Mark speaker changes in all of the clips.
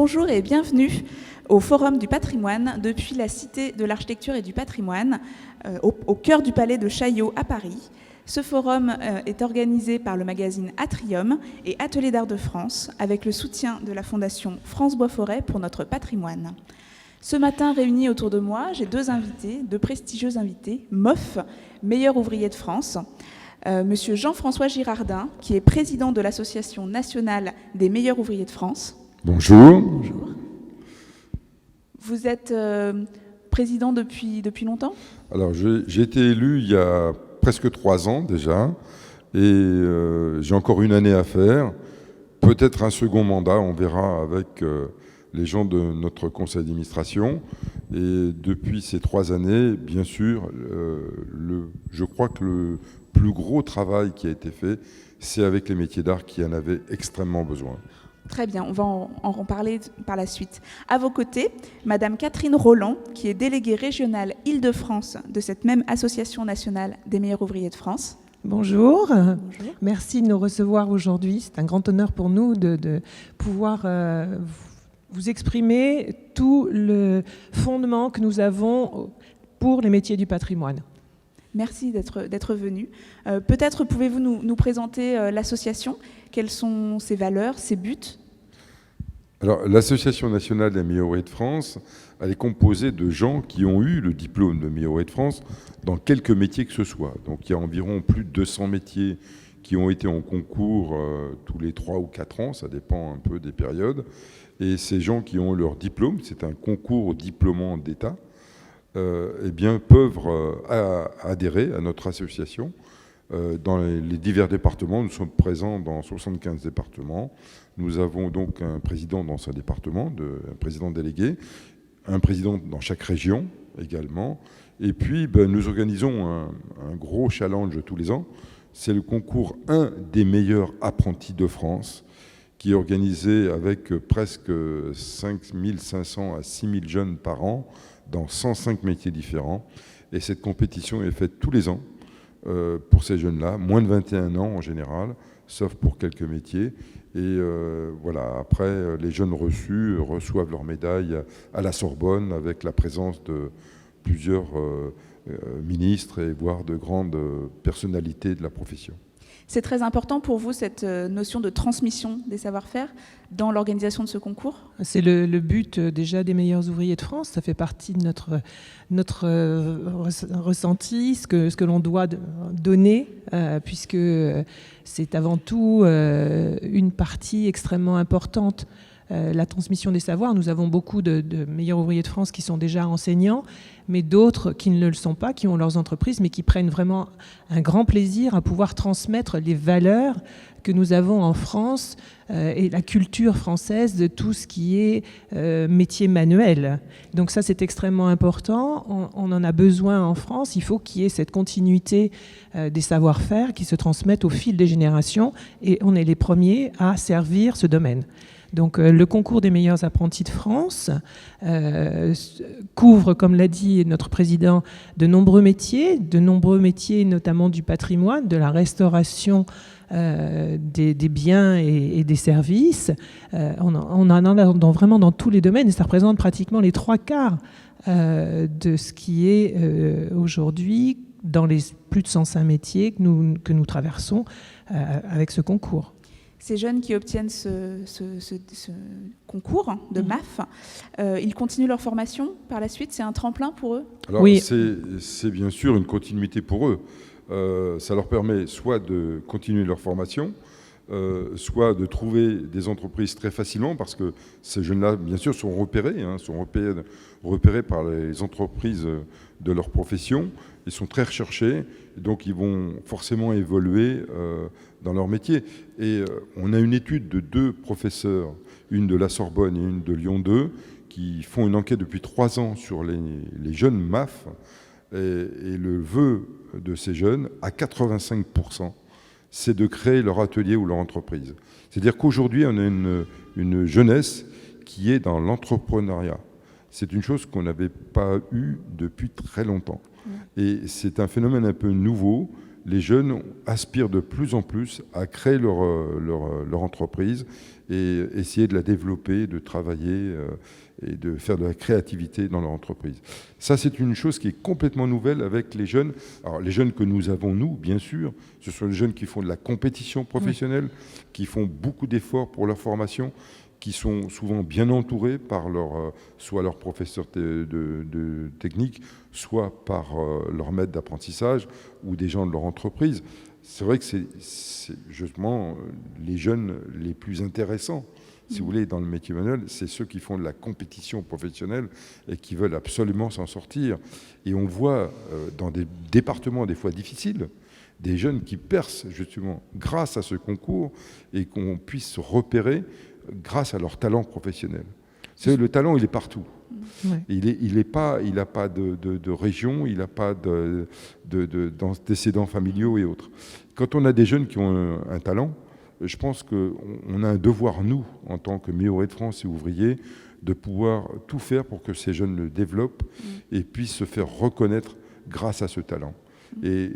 Speaker 1: Bonjour et bienvenue au Forum du patrimoine depuis la Cité de l'Architecture et du Patrimoine, au cœur du Palais de Chaillot à Paris. Ce forum est organisé par le magazine Atrium et Atelier d'Art de France avec le soutien de la Fondation France Bois Forêt pour notre patrimoine. Ce matin, réunis autour de moi, j'ai deux prestigieux invités, MOF, meilleur ouvrier de France, Monsieur Jean-François Girardin, qui est président de l'Association nationale des meilleurs ouvriers de France.
Speaker 2: Bonjour.
Speaker 1: Bonjour. Vous êtes président depuis longtemps ?
Speaker 2: Alors, j'ai été élu il y a presque 3 ans déjà, et j'ai encore une année à faire. Peut-être un second mandat, on verra avec les gens de notre conseil d'administration. Et depuis ces 3 années, bien sûr, je crois que le plus gros travail qui a été fait, c'est avec les métiers d'art qui en avaient extrêmement besoin.
Speaker 1: Très bien, on va en parler par la suite. À vos côtés, Madame Catherine Roland, qui est déléguée régionale Île-de-France de cette même Association nationale des meilleurs ouvriers de France.
Speaker 3: Bonjour.
Speaker 1: Bonjour.
Speaker 3: Merci de nous recevoir aujourd'hui. C'est un grand honneur pour nous de pouvoir vous exprimer tout le fondement que nous avons pour les métiers du patrimoine.
Speaker 1: Merci d'être venu. Peut-être pouvez-vous nous présenter l'association ? Quelles sont ses valeurs, ses buts ?
Speaker 2: Alors, l'Association nationale des meilleurs ouvriers de France, elle est composée de gens qui ont eu le diplôme de meilleur ouvrier de France dans quelques métiers que ce soit. Donc, il y a environ plus de 200 métiers qui ont été en concours tous les 3 ou 4 ans, ça dépend un peu des périodes. Et ces gens qui ont leur diplôme, c'est un concours diplômant d'État, eh bien, peuvent adhérer à notre association. Dans les divers départements, nous sommes présents dans 75 départements. Nous avons donc un président dans ce département, un président délégué, un président dans chaque région également. Et puis, nous organisons un gros challenge tous les ans. C'est le concours 1 des meilleurs apprentis de France, qui est organisé avec presque 5500 à 6000 jeunes par an dans 105 métiers différents. Et cette compétition est faite tous les ans pour ces jeunes-là, moins de 21 ans en général, sauf pour quelques métiers. Et voilà, après, les jeunes reçus reçoivent leur médaille à la Sorbonne avec la présence de plusieurs ministres et voire de grandes personnalités de la profession.
Speaker 1: C'est très important pour vous, cette notion de transmission des savoir-faire dans l'organisation de ce concours ?
Speaker 3: C'est le but déjà des meilleurs ouvriers de France. Ça fait partie de notre ressenti, ce que l'on doit donner, puisque c'est avant tout une partie extrêmement importante. La transmission des savoirs. Nous avons beaucoup de meilleurs ouvriers de France qui sont déjà enseignants, mais d'autres qui ne le sont pas, qui ont leurs entreprises, mais qui prennent vraiment un grand plaisir à pouvoir transmettre les valeurs que nous avons en France et la culture française de tout ce qui est métier manuel. Donc ça, c'est extrêmement important. On en a besoin en France. Il faut qu'il y ait cette continuité des savoir-faire qui se transmettent au fil des générations, et on est les premiers à servir ce domaine. Donc le concours des meilleurs apprentis de France couvre, comme l'a dit notre président, de nombreux métiers notamment du patrimoine, de la restauration des biens et des services. On en a vraiment dans tous les domaines, et ça représente pratiquement les 3/4 de ce qui est aujourd'hui dans les plus de 105 métiers que nous traversons avec ce concours.
Speaker 1: Ces jeunes qui obtiennent ce concours de MAF, ils continuent leur formation par la suite ? C'est un tremplin pour eux ?
Speaker 2: Alors,
Speaker 3: oui.
Speaker 2: C'est bien sûr une continuité pour eux. Ça leur permet soit de continuer leur formation, soit de trouver des entreprises très facilement, parce que ces jeunes-là, bien sûr, sont repérés par les entreprises de leur profession. Ils sont très recherchés, et donc ils vont forcément évoluer dans leur métier. Et on a une étude de 2 professeurs, une de la Sorbonne et une de Lyon 2, qui font une enquête depuis 3 ans sur les jeunes MAF, et le vœu de ces jeunes, à 85%, c'est de créer leur atelier ou leur entreprise. C'est-à-dire qu'aujourd'hui, on a une jeunesse qui est dans l'entrepreneuriat. C'est une chose qu'on n'avait pas eue depuis très longtemps. Et c'est un phénomène un peu nouveau. les jeunes aspirent de plus en plus à créer leur entreprise et essayer de la développer, de travailler et de faire de la créativité dans leur entreprise. Ça, c'est une chose qui est complètement nouvelle avec les jeunes. Alors, les jeunes que nous avons, nous, bien sûr, ce sont les jeunes qui font de la compétition professionnelle, qui font beaucoup d'efforts pour leur formation, qui sont souvent bien entourés par soit leur professeur de technique, soit par leur maître d'apprentissage ou des gens de leur entreprise. C'est vrai que c'est justement les jeunes les plus intéressants, si vous voulez, dans le métier manuel, c'est ceux qui font de la compétition professionnelle et qui veulent absolument s'en sortir. Et on voit dans des départements des fois difficiles, des jeunes qui percent justement grâce à ce concours et qu'on puisse se repérer grâce à leur talent professionnel. Le talent, il est partout. Ouais. Il n'a pas de région, il n'a pas d'antécédents familiaux et autres. Quand on a des jeunes qui ont un talent, je pense qu'on a un devoir, nous, en tant que Meilleur ouvrier de France et ouvriers, de pouvoir tout faire pour que ces jeunes le développent et puissent se faire reconnaître grâce à ce talent. Et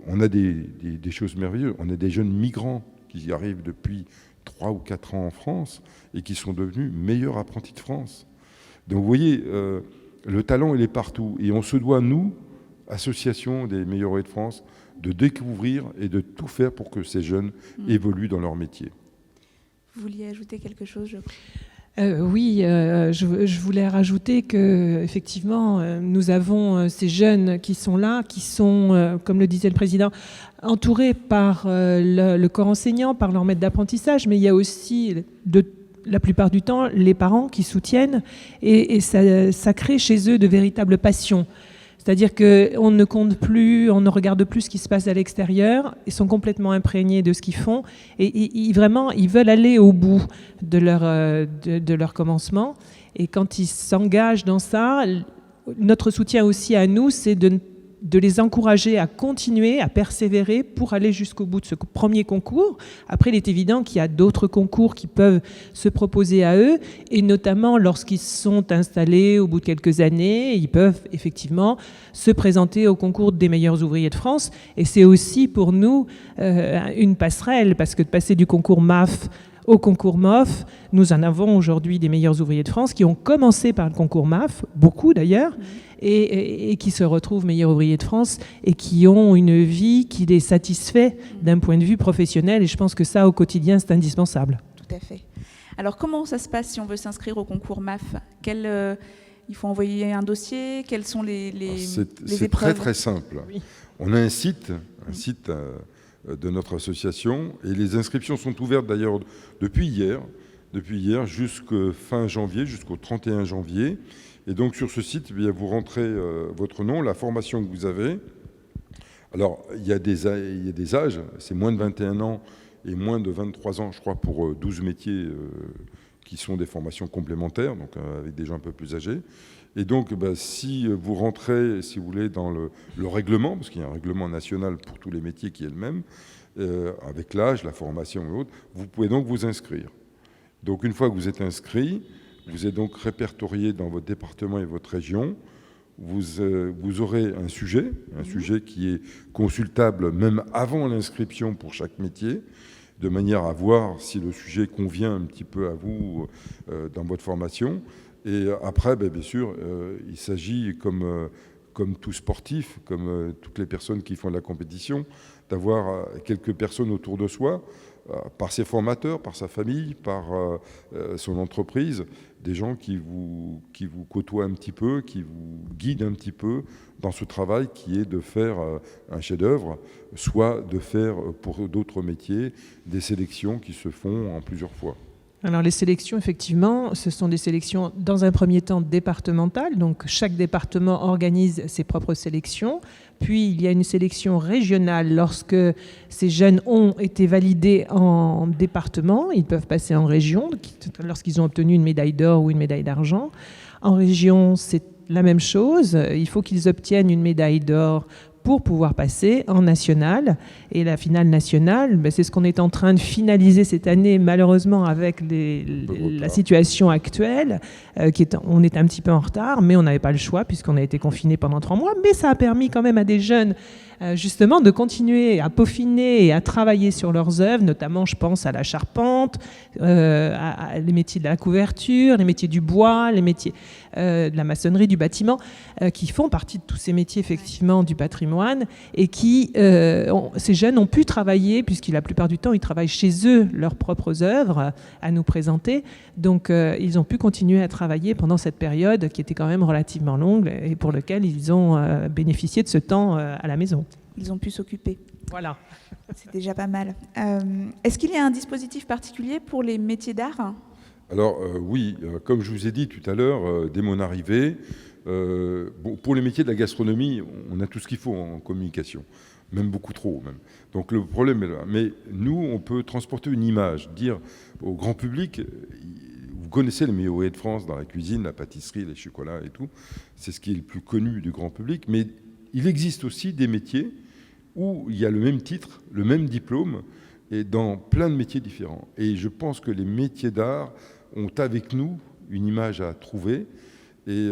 Speaker 2: on a des choses merveilleuses. On a des jeunes migrants qui arrivent depuis 3 ou 4 ans en France et qui sont devenus meilleurs apprentis de France. Donc vous voyez, le talent, il est partout. Et on se doit, nous, association des Meilleurs ouvriers de France, de découvrir et de tout faire pour que ces jeunes évoluent dans leur métier.
Speaker 1: Vous vouliez ajouter quelque chose, je crois.
Speaker 3: Oui, je voulais rajouter que effectivement, nous avons ces jeunes qui sont là, qui sont, comme le disait le président, entourés par le corps enseignant, par leur maître d'apprentissage, mais il y a aussi, la plupart du temps, les parents qui soutiennent, et ça crée chez eux de véritables passions. C'est-à-dire qu'on ne compte plus, on ne regarde plus ce qui se passe à l'extérieur, ils sont complètement imprégnés de ce qu'ils font et vraiment, ils veulent aller au bout de leur commencement. Et quand ils s'engagent dans ça, notre soutien aussi à nous, c'est de les encourager à continuer, à persévérer pour aller jusqu'au bout de ce premier concours. Après, il est évident qu'il y a d'autres concours qui peuvent se proposer à eux, et notamment lorsqu'ils sont installés au bout de quelques années, ils peuvent effectivement se présenter au concours des meilleurs ouvriers de France. Et c'est aussi pour nous une passerelle, parce que de passer du concours MAF au concours MOF, nous en avons aujourd'hui des meilleurs ouvriers de France qui ont commencé par le concours MAF, beaucoup d'ailleurs, et qui se retrouvent meilleurs ouvriers de France et qui ont une vie qui les satisfait d'un point de vue professionnel. Et je pense que ça, au quotidien, c'est indispensable.
Speaker 1: Tout à fait. Alors, comment ça se passe si on veut s'inscrire au concours MAF ? Il faut envoyer un dossier ? Quelles sont les épreuves ?
Speaker 2: C'est très, très simple. Oui. On a un site de notre association, et les inscriptions sont ouvertes d'ailleurs depuis hier jusqu'au fin janvier, jusqu'au 31 janvier. Et donc sur ce site, vous rentrez votre nom, la formation que vous avez. Alors il y a des âges, c'est moins de 21 ans et moins de 23 ans, je crois, pour 12 métiers qui sont des formations complémentaires, donc avec des gens un peu plus âgés. Et donc, si vous rentrez, si vous voulez, dans le règlement, parce qu'il y a un règlement national pour tous les métiers qui est le même, avec l'âge, la formation et autres, vous pouvez donc vous inscrire. Donc, une fois que vous êtes inscrit, vous êtes donc répertorié dans votre département et votre région. Vous aurez un sujet qui est consultable même avant l'inscription pour chaque métier, de manière à voir si le sujet convient un petit peu à vous dans votre formation. Et après, bien sûr, il s'agit, comme tout sportif, comme toutes les personnes qui font de la compétition, d'avoir quelques personnes autour de soi, par ses formateurs, par sa famille, par son entreprise, des gens qui vous côtoient un petit peu, qui vous guident un petit peu dans ce travail qui est de faire un chef-d'œuvre, soit de faire pour d'autres métiers des sélections qui se font en plusieurs fois.
Speaker 3: Alors les sélections, effectivement, ce sont des sélections dans un premier temps départementales, donc chaque département organise ses propres sélections, puis il y a une sélection régionale lorsque ces jeunes ont été validés en département, ils peuvent passer en région, lorsqu'ils ont obtenu une médaille d'or ou une médaille d'argent. En région, c'est la même chose, il faut qu'ils obtiennent une médaille d'or pour pouvoir passer en national. Et la finale nationale, c'est ce qu'on est en train de finaliser cette année, malheureusement avec la situation actuelle, on est un petit peu en retard, mais on n'avait pas le choix puisqu'on a été confinés pendant 3 mois. Mais ça a permis quand même à des jeunes justement de continuer à peaufiner et à travailler sur leurs œuvres, notamment je pense à la charpente, les métiers de la couverture, les métiers du bois, les métiers de la maçonnerie, du bâtiment, qui font partie de tous ces métiers effectivement du patrimoine et qui, ces jeunes ont pu travailler, puisque la plupart du temps ils travaillent chez eux leurs propres œuvres à nous présenter, donc ils ont pu continuer à travailler pendant cette période qui était quand même relativement longue et pour laquelle ils ont bénéficié de ce temps à la maison.
Speaker 1: Ils ont pu s'occuper.
Speaker 3: Voilà.
Speaker 1: C'est déjà pas mal. Est-ce qu'il y a un dispositif particulier pour les métiers d'art ?
Speaker 2: Alors oui, comme je vous ai dit tout à l'heure, dès mon arrivée, pour les métiers de la gastronomie, on a tout ce qu'il faut en communication, même beaucoup trop même. Donc le problème est là. Mais nous, on peut transporter une image, dire au grand public, vous connaissez les meilleurs ouvriers de France dans la cuisine, la pâtisserie, les chocolats et tout, c'est ce qui est le plus connu du grand public, mais il existe aussi des métiers où il y a le même titre, le même diplôme, et dans plein de métiers différents. Et je pense que les métiers d'art ont avec nous une image à trouver. Et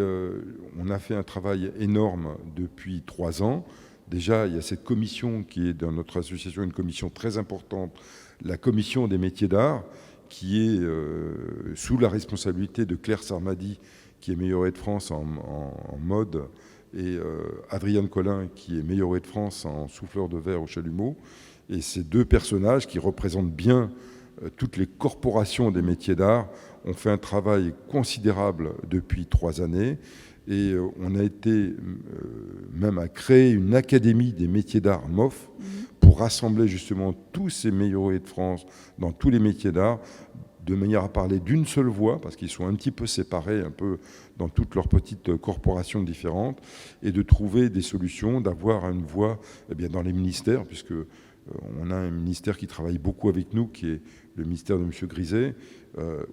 Speaker 2: on a fait un travail énorme depuis 3 ans. Déjà, il y a cette commission qui est dans notre association, une commission très importante, la commission des métiers d'art, qui est sous la responsabilité de Claire Sarmady, qui est meilleure de France en mode, et Adrienne Collin, qui est meilleure de France en souffleur de verre au chalumeau. Et ces 2 personnages qui représentent bien toutes les corporations des métiers d'art ont fait un travail considérable depuis 3 années. Et on a été même à créer une académie des métiers d'art MOF pour rassembler justement tous ces meilleurs de France dans tous les métiers d'art, de manière à parler d'une seule voix, parce qu'ils sont un petit peu séparés, un peu dans toutes leurs petites corporations différentes, et de trouver des solutions, d'avoir une voix dans les ministères, puisque on a un ministère qui travaille beaucoup avec nous, qui est le ministère de M. Griset,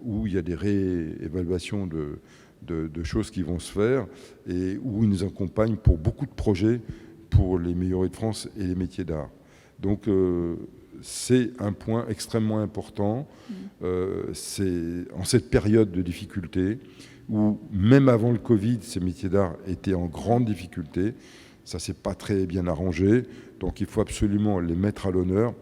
Speaker 2: où il y a des réévaluations de choses qui vont se faire, et où il nous accompagne pour beaucoup de projets pour les meilleurs de France et les métiers d'art. Donc c'est un point extrêmement important. C'est en cette période de difficulté, où même avant le Covid, ces métiers d'art étaient en grande difficulté. Ça ne s'est pas très bien arrangé, donc il faut absolument les mettre à l'honneur.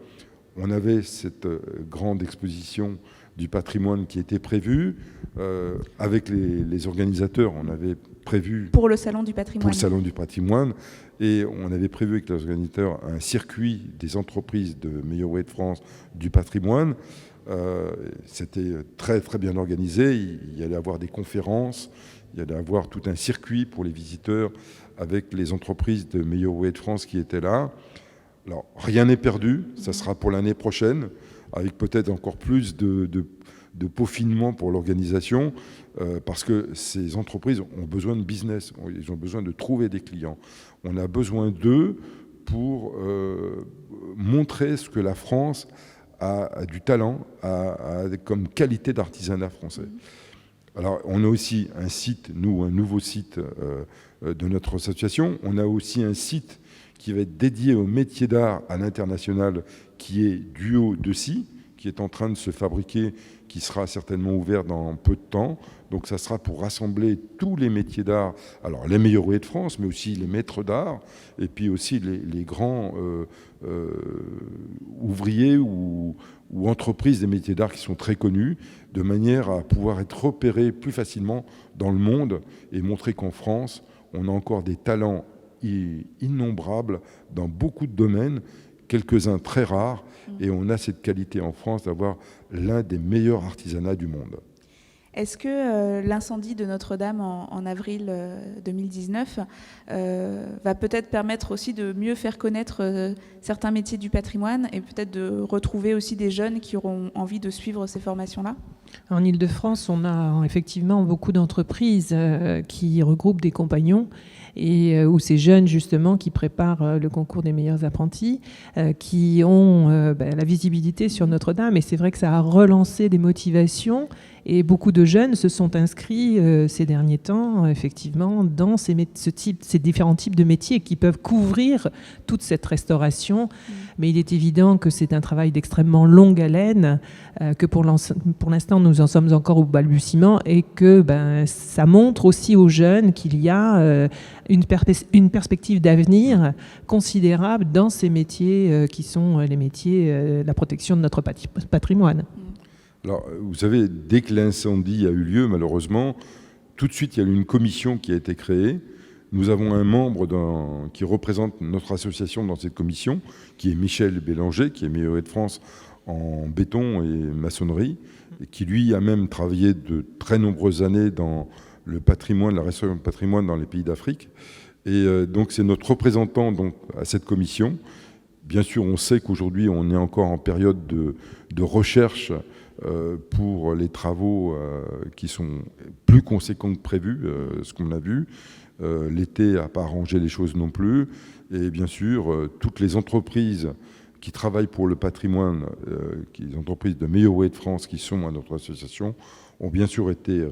Speaker 2: On avait cette grande exposition du patrimoine qui était prévue. Avec les organisateurs, on avait prévu...
Speaker 1: Pour le Salon du patrimoine.
Speaker 2: Pour le Salon du patrimoine. Et on avait prévu avec les organisateurs un circuit des entreprises de meilleurs ouvriers de France du patrimoine. C'était très, très bien organisé. Il y allait avoir des conférences, il y allait avoir tout un circuit pour les visiteurs avec les entreprises de meilleurs ouvriers de France qui étaient là. Alors, rien n'est perdu. Ça sera pour l'année prochaine, avec peut-être encore plus de peaufinement pour l'organisation, parce que ces entreprises ont besoin de business, ils ont besoin de trouver des clients. On a besoin d'eux pour montrer ce que la France a du talent, a comme qualité d'artisanat français. Alors, on a aussi un site, nous, un nouveau site de notre association. On a aussi un site qui va être dédié aux métiers d'art à l'international, qui est Duo de Scie, qui est en train de se fabriquer, qui sera certainement ouvert dans peu de temps. Donc ça sera pour rassembler tous les métiers d'art, alors les meilleurs ouvriers de France, mais aussi les maîtres d'art, et puis aussi les grands ouvriers ou entreprises des métiers d'art qui sont très connus, de manière à pouvoir être repérés plus facilement dans le monde et montrer qu'en France, on a encore des talents innombrables dans beaucoup de domaines, quelques-uns très rares, et on a cette qualité en France d'avoir l'un des meilleurs artisanats du monde.
Speaker 1: Est-ce que l'incendie de Notre-Dame en avril 2019 va peut-être permettre aussi de mieux faire connaître certains métiers du patrimoine et peut-être de retrouver aussi des jeunes qui auront envie de suivre ces formations-là ?
Speaker 3: En Île-de-France, on a effectivement beaucoup d'entreprises qui regroupent des compagnons et où ces jeunes justement qui préparent le concours des meilleurs apprentis, qui ont la visibilité sur Notre-Dame. Et c'est vrai que ça a relancé des motivations et beaucoup de jeunes se sont inscrits ces derniers temps effectivement dans ces différents types de métiers qui peuvent couvrir toute cette restauration. Mais il est évident que c'est un travail d'extrêmement longue haleine, que pour l'instant nous en sommes encore au balbutiement et que ça montre aussi aux jeunes qu'il y a une perspective d'avenir considérable dans ces métiers qui sont les métiers de la protection de notre patrimoine.
Speaker 2: Alors, vous savez, dès que l'incendie a eu lieu, malheureusement, tout de suite, il y a eu une commission qui a été créée. Nous avons un membre qui représente notre association dans cette commission, qui est Michel Bélanger, qui est meilleur de France en béton et maçonnerie, et qui, lui, a même travaillé de très nombreuses années dans le patrimoine, la restauration de patrimoine dans les pays d'Afrique. Et donc, c'est notre représentant donc, à cette commission. Bien sûr, on sait qu'aujourd'hui, on est encore en période de recherche pour les travaux qui sont plus conséquents que prévu, ce qu'on a vu. L'été n'a pas arrangé les choses non plus. Et bien sûr, toutes les entreprises qui travaillent pour le patrimoine, les entreprises de Meilleur Way de France qui sont à notre association, ont bien sûr été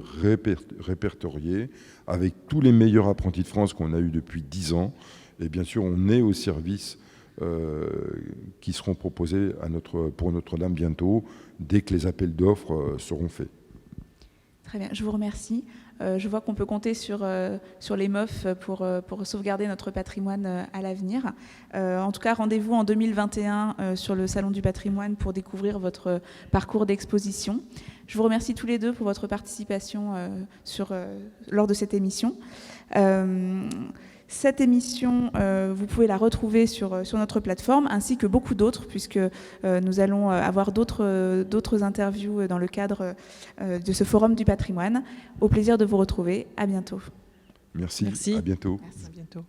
Speaker 2: répertoriées avec tous les meilleurs apprentis de France qu'on a eu depuis 10 ans. Et bien sûr, on est au service qui seront proposés pour Notre-Dame bientôt, dès que les appels d'offres seront faits.
Speaker 1: Très bien, je vous remercie. Je vois qu'on peut compter sur les MOF pour sauvegarder notre patrimoine à l'avenir. En tout cas, rendez-vous en 2021 sur le Salon du patrimoine pour découvrir votre parcours d'exposition. Je vous remercie tous les deux pour votre participation lors de cette émission. Cette émission, vous pouvez la retrouver sur notre plateforme, ainsi que beaucoup d'autres, puisque nous allons avoir d'autres interviews dans le cadre de ce Forum du patrimoine. Au plaisir de vous retrouver. À bientôt.
Speaker 2: Merci. À bientôt.
Speaker 3: Merci. À bientôt.